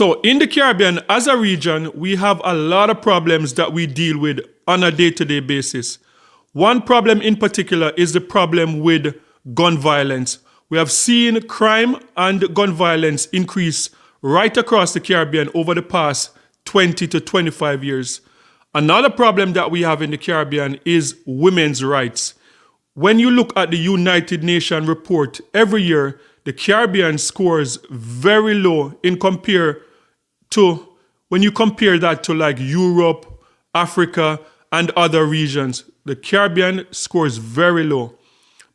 So in the Caribbean, as a region, we have a lot of problems that we deal with on a day-to-day basis. One problem in particular is the problem with gun violence. We have seen crime and gun violence increase right across the Caribbean over the past 20 to 25 years. Another problem that we have in the Caribbean is women's rights. When you look at the United Nations report every year, the Caribbean scores very low when you compare that to like Europe, Africa, and other regions. The Caribbean scores very low.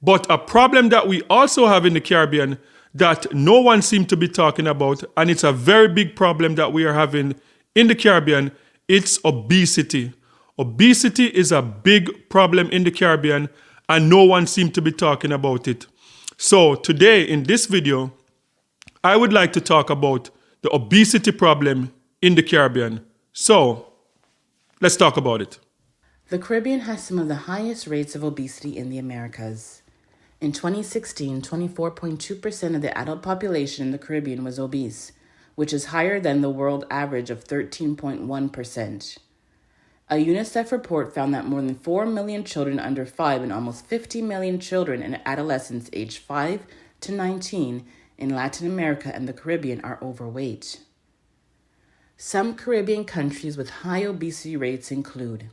But a problem that we also have in the Caribbean that no one seems to be talking about, and it's a very big problem that we are having in the Caribbean, it's obesity. Obesity is a big problem in the Caribbean, and no one seems to be talking about it. So today in this video, I would like to talk about the obesity problem in the Caribbean. So let's talk about it. The Caribbean has some of the highest rates of obesity in the Americas. In 2016, 24.2% of the adult population in the Caribbean was obese, which is higher than the world average of 13.1%. A UNICEF report found that more than 4 million children under 5 and almost 50 million children and adolescents aged 5 to 19 in Latin America and the Caribbean are overweight. Some Caribbean countries with high obesity rates include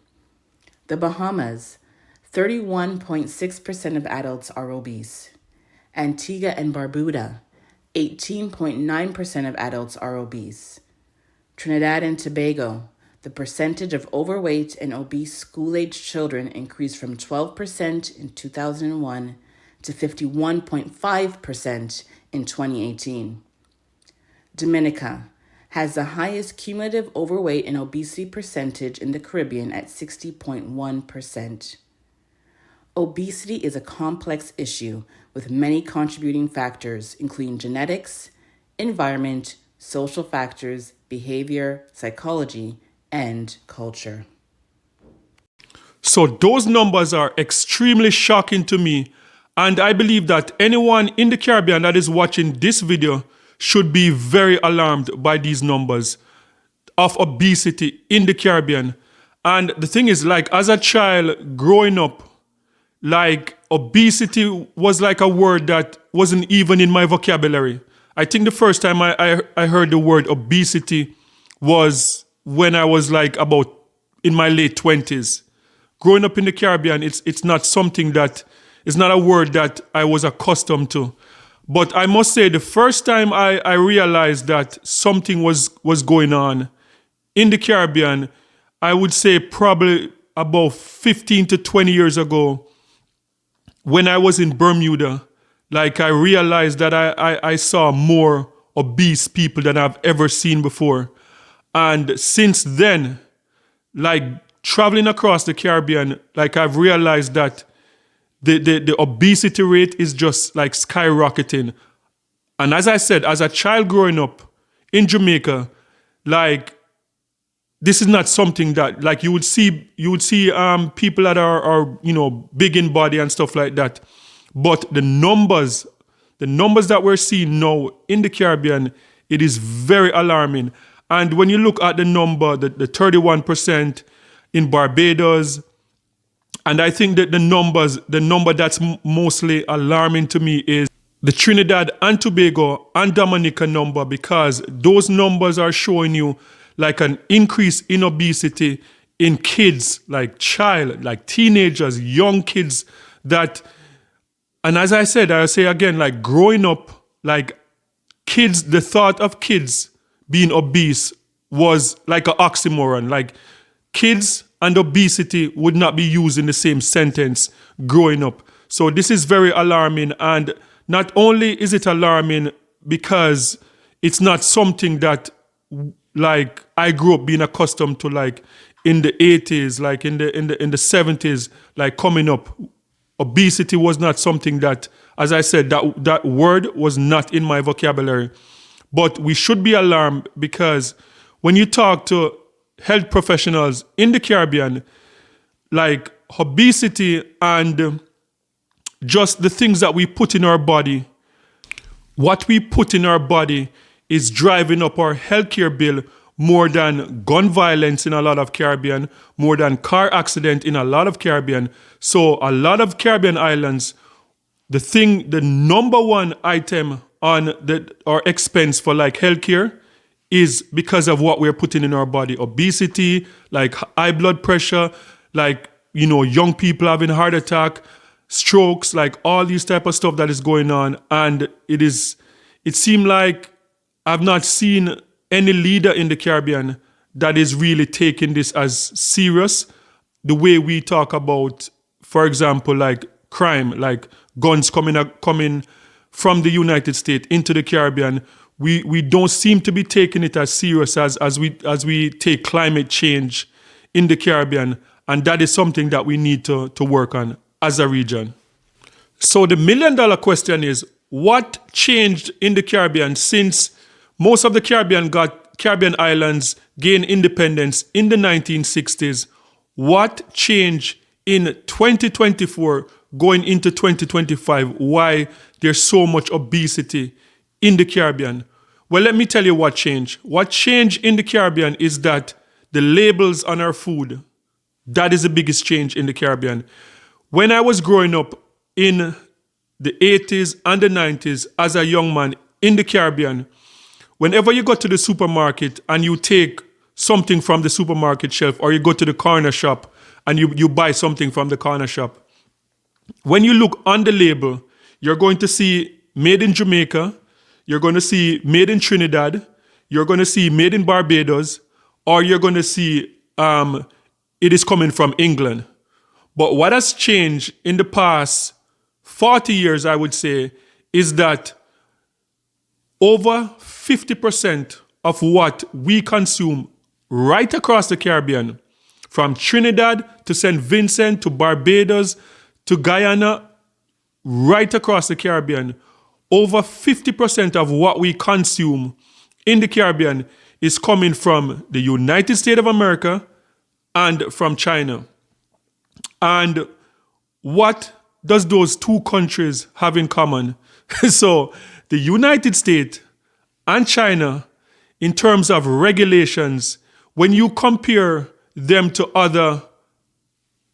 the Bahamas, 31.6% of adults are obese. Antigua and Barbuda, 18.9% of adults are obese. Trinidad and Tobago, the percentage of overweight and obese school-aged children increased from 12% in 2001 to 51.5% in 2018. Dominica has the highest cumulative overweight and obesity percentage in the Caribbean at 60.1%. Obesity is a complex issue with many contributing factors, including genetics, environment, social factors, behavior, psychology, and culture. So those numbers are extremely shocking to me, and I believe that anyone in the Caribbean that is watching this video should be very alarmed by these numbers of obesity in the Caribbean. And the thing is, like, as a child growing up, like, obesity was like a word that wasn't even in my vocabulary. I think the first time I heard the word obesity was when I was like about in my late 20s. Growing up in the Caribbean, it's not something that, it's not a word that I was accustomed to. But I must say, the first time I realized that something was going on in the Caribbean, I would say probably about 15 to 20 years ago, when I was in Bermuda. Like, I realized that I saw more obese people than I've ever seen before. And since then, like, traveling across the Caribbean, like, I've realized that the obesity rate is just like skyrocketing. And as I said, as a child growing up in Jamaica, like, this is not something that, like, you would see people that are big in body and stuff like that. But the numbers that we're seeing now in the Caribbean, it is very alarming. And when you look at the number, the 31% in Barbados, and I think that the number that's mostly alarming to me is the Trinidad and Tobago and Dominica number, because those numbers are showing you like an increase in obesity in kids, like teenagers, young kids that, and as I said, I'll say again, like, growing up, like, kids, the thought of kids being obese was like an oxymoron. Like, kids and obesity would not be used in the same sentence growing up. So this is very alarming. And not only is it alarming because it's not something that, like, I grew up being accustomed to, like, in the 80s, like in the 70s, like, coming up. Obesity was not something that, as I said, that word was not in my vocabulary. But we should be alarmed because when you talk to health professionals in the Caribbean, like, obesity and just the things that we put in our body, what we put in our body is driving up our healthcare bill more than gun violence in a lot of Caribbean, more than car accident in a lot of Caribbean. So a lot of Caribbean islands, the number one item on our expense for like healthcare is because of what we're putting in our body. Obesity, like high blood pressure, like, young people having heart attack, strokes, like all these type of stuff that is going on. And it seemed like I've not seen any leader in the Caribbean that is really taking this as serious the way we talk about, for example, like crime, like guns coming from the United States into the Caribbean. We don't seem to be taking it as serious as we take climate change in the Caribbean, and that is something that we need to work on as a region. So the $1 million question is, what changed in the Caribbean since most of the Caribbean islands gained independence in the 1960s? What changed in 2024 going into 2025? Why there's so much obesity in the Caribbean? Well, let me tell you what changed. What changed in the Caribbean is that the labels on our food, that is the biggest change in the Caribbean. When I was growing up in the 80s and the 90s as a young man in the Caribbean, whenever you go to the supermarket and you take something from the supermarket shelf, or you go to the corner shop and you buy something from the corner shop, when you look on the label, you're going to see made in Jamaica, you're going to see made in Trinidad, you're going to see made in Barbados, or you're going to see it is coming from England. But what has changed in the past 40 years, I would say, is that over 50% of what we consume right across the Caribbean, from Trinidad to St. Vincent to Barbados to Guyana, right across the Caribbean, over 50% of what we consume in the Caribbean is coming from the United States of America and from China. And what does those two countries have in common? So the United States and China, in terms of regulations, when you compare them to other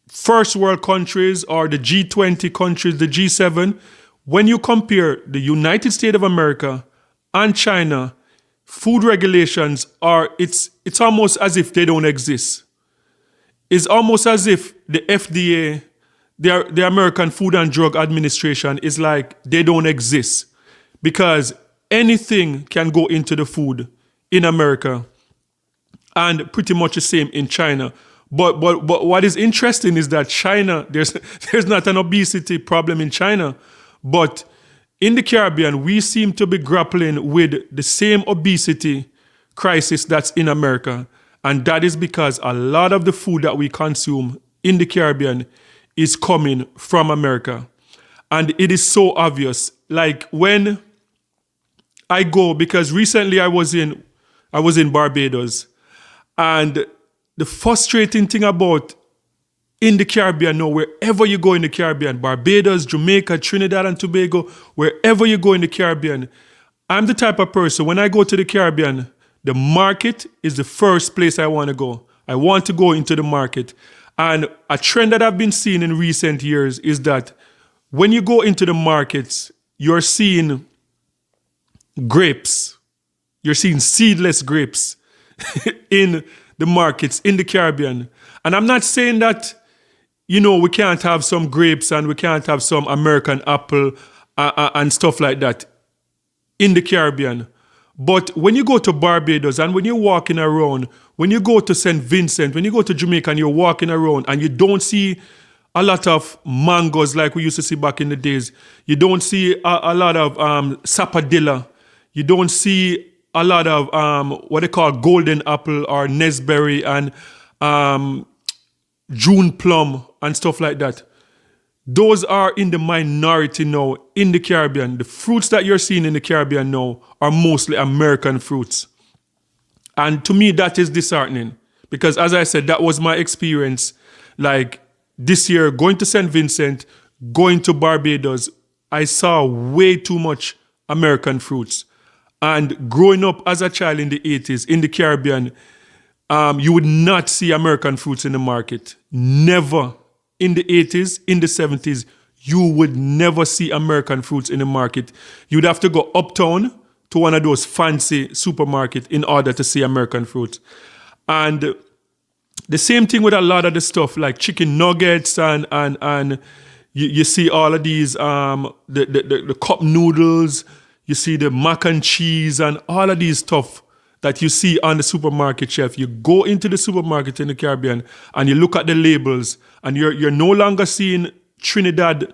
first world countries or the G20 countries, the G7, when you compare the United States of America and China, food regulations it's almost as if they don't exist. It's almost as if the FDA, the American Food and Drug Administration, is like they don't exist, because anything can go into the food in America and pretty much the same in China. But what is interesting is that China, there's not an obesity problem in China, but in the Caribbean, we seem to be grappling with the same obesity crisis that's in America. And that is because a lot of the food that we consume in the Caribbean is coming from America. And it is so obvious. Like when I go, because recently I was in Barbados, and the frustrating thing about in the Caribbean now, wherever you go in the Caribbean, Barbados, Jamaica, Trinidad and Tobago, wherever you go in the Caribbean, I'm the type of person, when I go to the Caribbean, the market is the first place I want to go. I want to go into the market. And a trend that I've been seeing in recent years is that when you go into the markets, you're seeing grapes. You're seeing seedless grapes in the markets in the Caribbean. And I'm not saying that, we can't have some grapes and we can't have some American apple and stuff like that in the Caribbean. But when you go to Barbados and when you're walking around, when you go to St. Vincent, when you go to Jamaica and you're walking around and you don't see a lot of mangoes like we used to see back in the days, you don't see a lot of sapodilla, you don't see a lot of what they call golden apple or nesberry and June plum and stuff like that. Those are in the minority now in the Caribbean. The fruits that you're seeing in the Caribbean now are mostly American fruits. And to me, that is disheartening, because as I said, that was my experience. Like this year, going to St. Vincent, going to Barbados, I saw way too much American fruits. And growing up as a child in the 80s in the Caribbean, you would not see American fruits in the market. Never. In the 80s, in the 70s, you would never see American fruits in the market. You'd have to go uptown to one of those fancy supermarkets in order to see American fruits. And the same thing with a lot of the stuff like chicken nuggets and you see all of these the cup noodles, you see the mac and cheese and all of these stuff that you see on the supermarket shelf. You go into the supermarket in the Caribbean and you look at the labels and you're no longer seeing Trinidad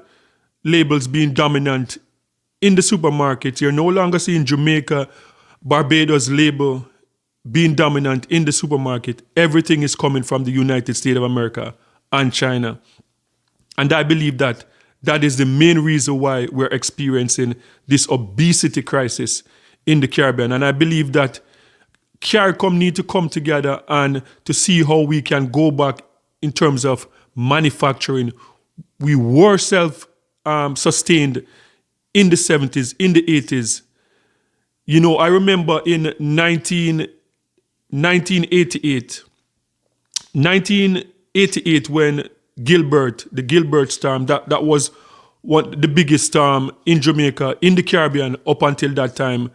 labels being dominant in the supermarket. You're no longer seeing Jamaica, Barbados label being dominant in the supermarket. Everything is coming from the United States of America and China. And I believe that is the main reason why we're experiencing this obesity crisis in the Caribbean. And I believe that CARICOM need to come together and to see how we can go back in terms of manufacturing. We were self-sustained in the 70s, in the 80s. You know, I remember in 1988 when the Gilbert storm, that was the biggest storm in Jamaica, in the Caribbean up until that time.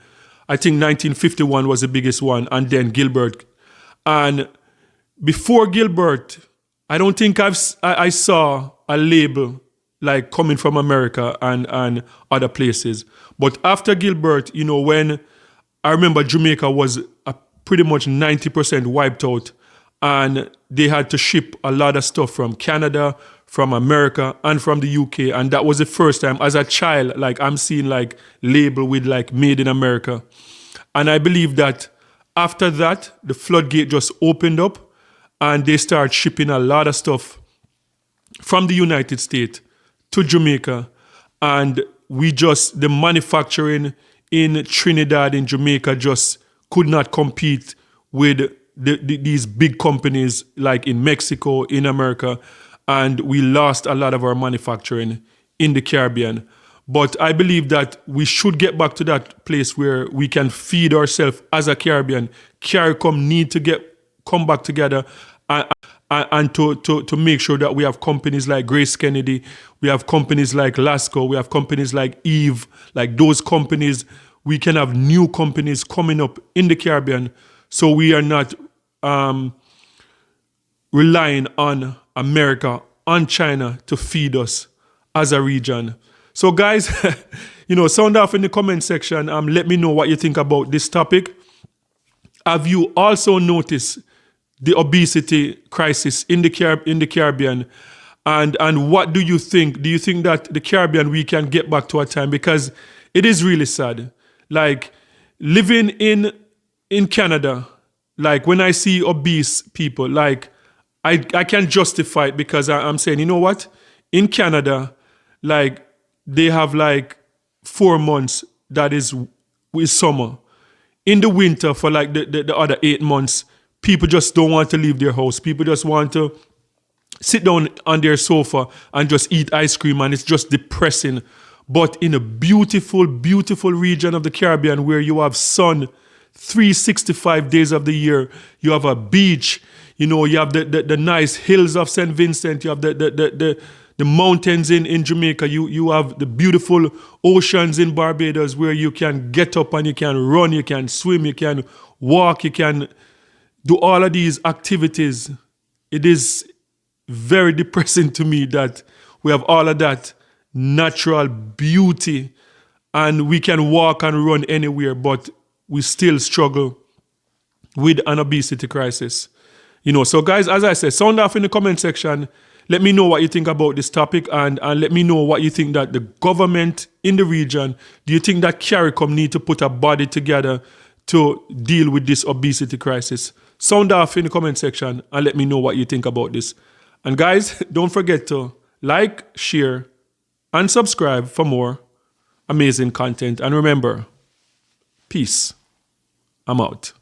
I think 1951 was the biggest one, and then Gilbert. And before Gilbert, I don't think I saw a label like coming from America and other places. But after Gilbert, you know, when I remember Jamaica was pretty much 90% wiped out, and they had to ship a lot of stuff from Canada, from America, and from the UK. And that was the first time as a child, like I'm seeing like label with like made in America. And I believe that after that, the floodgate just opened up and they started shipping a lot of stuff from the United States to Jamaica. And the manufacturing in Trinidad, in Jamaica, just could not compete with these big companies like in Mexico, in America. And we lost a lot of our manufacturing in the Caribbean. But I believe that we should get back to that place where we can feed ourselves as a Caribbean. CARICOM need to come back together and to make sure that we have companies like Grace Kennedy, we have companies like Lasco, we have companies like Eve, like those companies. We can have new companies coming up in the Caribbean, so we are not relying on America, on China to feed us as a region. So guys, sound off in the comment section. Let me know what you think about this topic. Have you also noticed the obesity crisis in the Caribbean? And what do you think? Do you think that the Caribbean, we can get back to a time? Because it is really sad. Like living in Canada, like when I see obese people, like I can justify it because I'm saying, you know what? In Canada, like they have like 4 months that is summer. In the winter for like the other 8 months, people just don't want to leave their house. People just want to sit down on their sofa and just eat ice cream, and it's just depressing. But in a beautiful, beautiful region of the Caribbean where you have sun 365 days of the year, you have a beach, you have the nice hills of St. Vincent, you have the mountains in Jamaica, you have the beautiful oceans in Barbados where you can get up and you can run, you can swim, you can walk, you can do all of these activities. It is very depressing to me that we have all of that natural beauty and we can walk and run anywhere, but we still struggle with an obesity crisis. So guys, as I said, sound off in the comment section. Let me know what you think about this topic, and let me know what you think that the government in the region, do you think that CARICOM need to put a body together to deal with this obesity crisis? Sound off in the comment section and let me know what you think about this. And guys, don't forget to like, share, and subscribe for more amazing content. And remember, peace. I'm out.